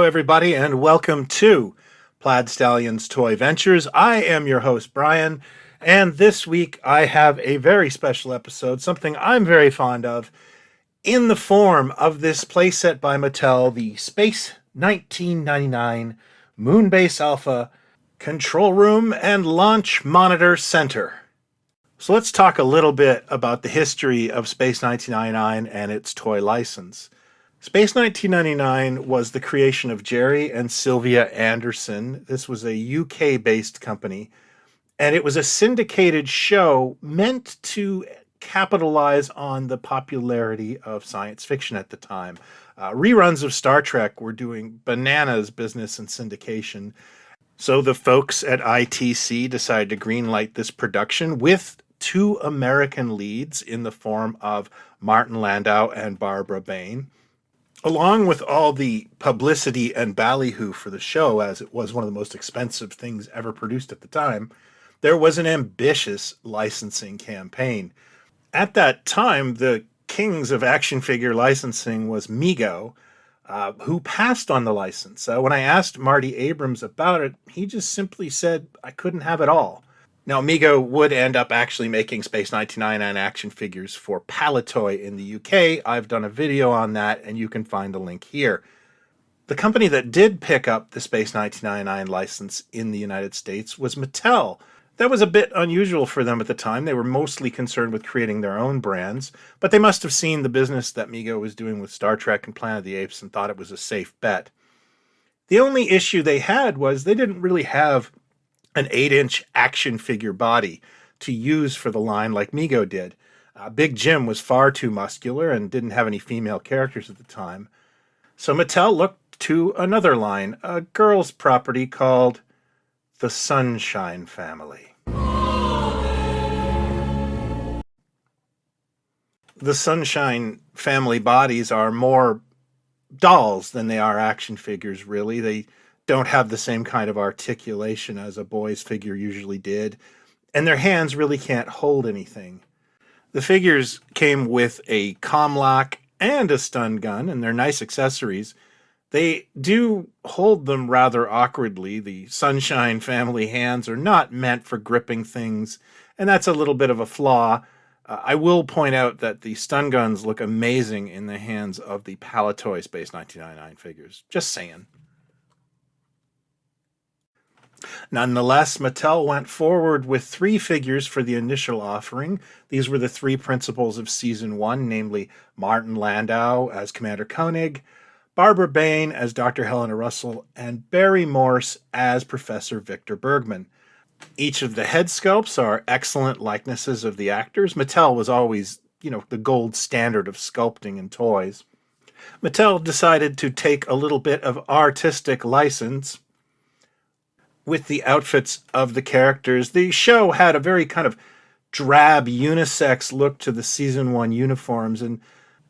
everybody, and welcome to Plaid Stallion's Toy Ventures. I am your host, Brian, and this week I have a very special episode, something I'm very fond of, in the form of this playset by Mattel, the Space 1999 Moonbase Alpha Control Room and Launch Monitor Center. So let's talk a little bit about the history of Space 1999 and its toy license. Space 1999 was the creation of Jerry and Sylvia Anderson. This was a UK-based company, and it was a syndicated show meant to capitalize on the popularity of science fiction at the time. Reruns of Star Trek were doing bananas business and syndication, so the folks at ITC decided to greenlight this production with two American leads in the form of Martin Landau and Barbara Bain. Along with all the publicity and ballyhoo for the show, as it was one of the most expensive things ever produced at the time, there was an ambitious licensing campaign. At that time, the kings of action figure licensing was Mego, who passed on the license. When I asked Marty Abrams about it, he just simply said, I couldn't have it all. Now, Mego would end up actually making Space 1999 action figures for Palitoy in the UK. I've done a video on that, and you can find the link here. The company that did pick up the Space 1999 license in the United States was Mattel. That was a bit unusual for them at the time. They were mostly concerned with creating their own brands, but they must have seen the business that Mego was doing with Star Trek and Planet of the Apes and thought it was a safe bet. The only issue they had was they didn't really have an 8-inch action figure body to use for the line like Mego did. Big Jim was far too muscular and didn't have any female characters at the time. So Mattel looked to another line, a girl's property called the Sunshine Family. The Sunshine Family bodies are more dolls than they are action figures, really. They don't have the same kind of articulation as a boy's figure usually did, and their hands really can't hold anything. The figures came with a comm lock and a stun gun, and they're nice accessories. They do hold them rather awkwardly. The Sunshine Family hands are not meant for gripping things, and that's a little bit of a flaw. I will point out that the stun guns look amazing in the hands of the Palitoy Space 1999 figures. Just saying. Nonetheless, Mattel went forward with 3 figures for the initial offering. These were the 3 principals of Season 1, namely Martin Landau as Commander Koenig, Barbara Bain as Dr. Helena Russell, and Barry Morse as Professor Victor Bergman. Each of the head sculpts are excellent likenesses of the actors. Mattel was always, the gold standard of sculpting in toys. Mattel decided to take a little bit of artistic license with the outfits of the characters. The show had a very kind of drab unisex look to the Season 1 uniforms, and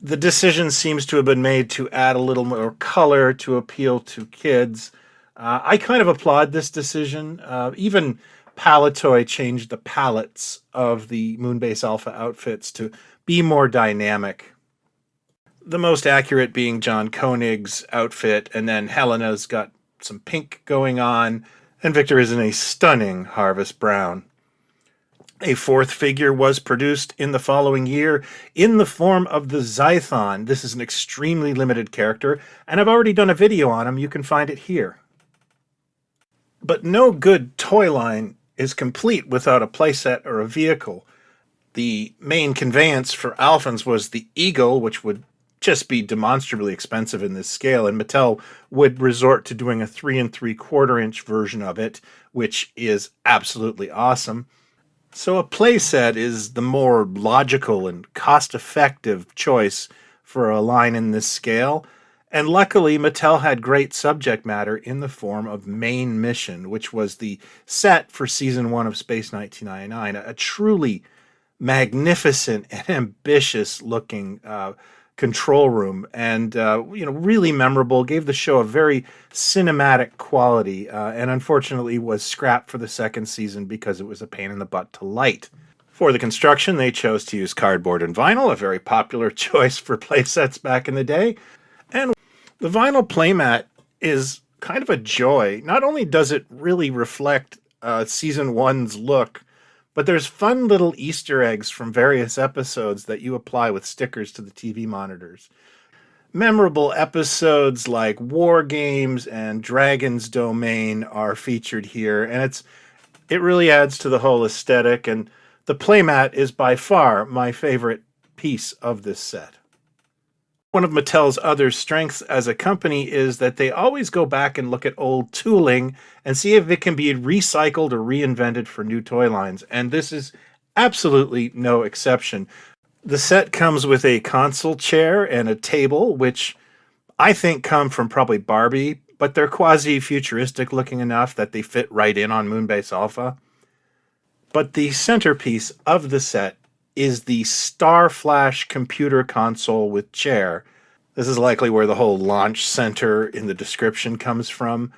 the decision seems to have been made to add a little more color to appeal to kids. I kind of applaud this decision. Even Palitoy changed the palettes of the Moonbase Alpha outfits to be more dynamic. The most accurate being John Koenig's outfit, and then Helena's got some pink going on, and Victor is in a stunning Harvest Brown. A 4th figure was produced in the following year in the form of the Zython. This is an extremely limited character, and I've already done a video on him. You can find it here. But no good toy line is complete without a playset or a vehicle. The main conveyance for Alphans was the Eagle, which would just be demonstrably expensive in this scale, and Mattel would resort to doing a 3 3/4-inch version of it, which is absolutely awesome. So a playset is the more logical and cost-effective choice for a line in this scale, and luckily Mattel had great subject matter in the form of Main Mission, which was the set for Season 1 of Space 1999, a truly magnificent and ambitious-looking control room, and really memorable. Gave the show a very cinematic quality, and unfortunately was scrapped for the 2nd season because it was a pain in the butt to light. For the construction, they chose to use cardboard and vinyl, a very popular choice for playsets back in the day. And the vinyl playmat is kind of a joy. Not only does it really reflect season one's look, but there's fun little Easter eggs from various episodes that you apply with stickers to the TV monitors. Memorable episodes like War Games and Dragon's Domain are featured here, and it really adds to the whole aesthetic, and the playmat is by far my favorite piece of this set. One of Mattel's other strengths as a company is that they always go back and look at old tooling and see if it can be recycled or reinvented for new toy lines, and this is absolutely no exception. The set comes with a console chair and a table, which I think come from probably Barbie, but they're quasi-futuristic looking enough that they fit right in on Moonbase Alpha. But the centerpiece of the set is the Star Flash computer console with chair. This is likely where the whole launch center in the description comes from.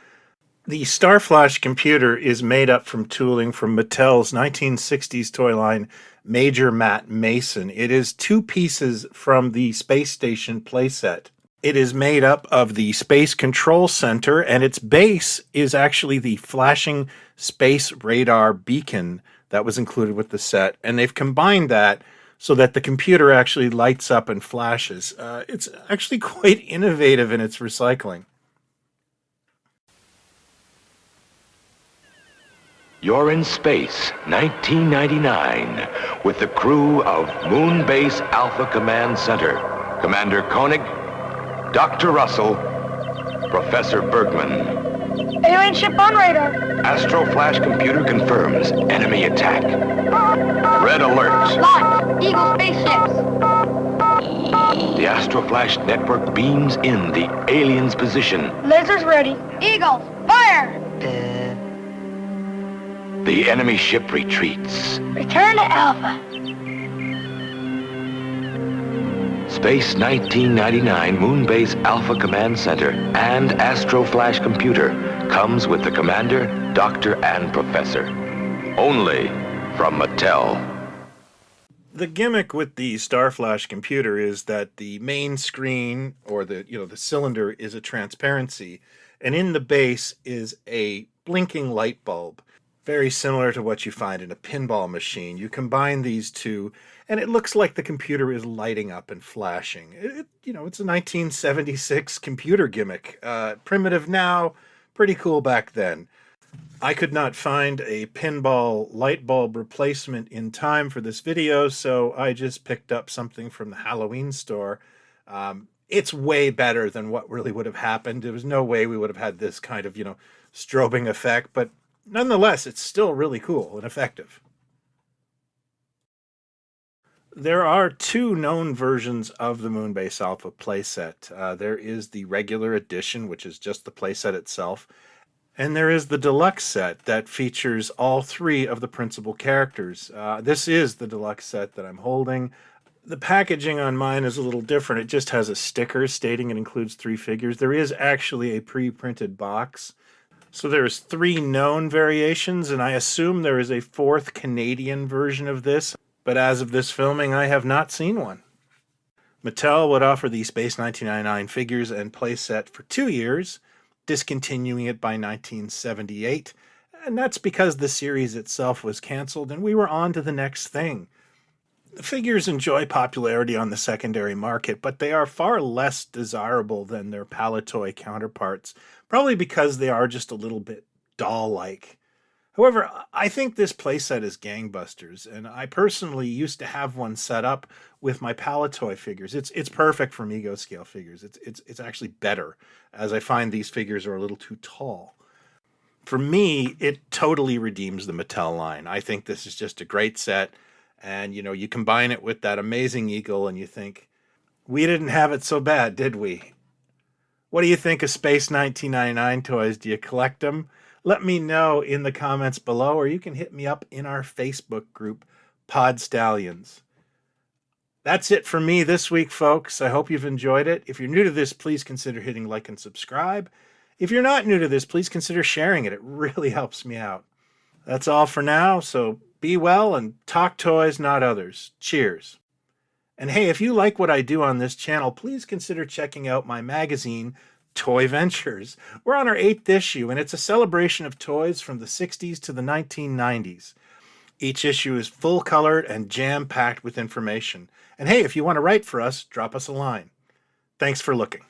The Star Flash computer is made up from tooling from Mattel's 1960s toy line Major Matt Mason. It is two pieces from the Space Station playset. It is made up of the Space Control Center, and its base is actually the flashing space radar beacon that was included with the set. And they've combined that so that the computer actually lights up and flashes. It's actually quite innovative in its recycling. You're in space, 1999, with the crew of Moonbase Alpha Command Center. Commander Koenig, Dr. Russell, Professor Bergman. Alien ship on radar. Astro Flash computer confirms enemy attack. Red alert. Locked. Eagle spaceships. The Astro Flash network beams in the alien's position. Lasers ready. Eagles, fire! The enemy ship retreats. Return to Alpha. Space 1999 Moonbase Alpha Command Center and Astro Flash computer comes with the commander, doctor, and professor. Only from Mattel. The gimmick with the Star Flash computer is that the main screen, or the cylinder, is a transparency, and in the base is a blinking light bulb. Very similar to what you find in a pinball machine. You combine these two, and it looks like the computer is lighting up and flashing. It's a 1976 computer gimmick. Primitive now, pretty cool back then. I could not find a pinball light bulb replacement in time for this video, so I just picked up something from the Halloween store. It's way better than what really would have happened. There was no way we would have had this kind of, strobing effect, but nonetheless, it's still really cool and effective. There are two known versions of the Moonbase Alpha playset. There is the regular edition, which is just the playset itself, and there is the deluxe set that features all three of the principal characters. This is the deluxe set that I'm holding. The packaging on mine is a little different. It just has a sticker stating it includes 3 figures. There is actually a pre-printed box. So there's 3 known variations, and I assume there is a 4th Canadian version of this, but as of this filming, I have not seen one. Mattel would offer the Space 1999 figures and playset for 2 years, discontinuing it by 1978, and that's because the series itself was canceled and we were on to the next thing. The figures enjoy popularity on the secondary market, but they are far less desirable than their Palitoy counterparts, probably because they are just a little bit doll-like. However, I think this playset is gangbusters, and I personally used to have one set up with my Palitoy figures. It's perfect for Mego scale figures. It's actually better, as I find these figures are a little too tall. For me, it totally redeems the Mattel line. I think this is just a great set, and you combine it with that amazing eagle, and you think, we didn't have it so bad, did we? What do you think of Space 1999 toys? Do you collect them? Let me know in the comments below, or you can hit me up in our Facebook group, Pod Stallions. That's it for me this week, folks. I hope you've enjoyed it. If you're new to this, please consider hitting like and subscribe. If you're not new to this, please consider sharing it. It really helps me out. That's all for now, so be well and talk toys, not others. Cheers. And hey, if you like what I do on this channel, please consider checking out my magazine, Toy Ventures. We're on our 8th issue, and it's a celebration of toys from the 60s to the 1990s. Each issue is full-colored and jam-packed with information. And hey, if you want to write for us, drop us a line. Thanks for looking.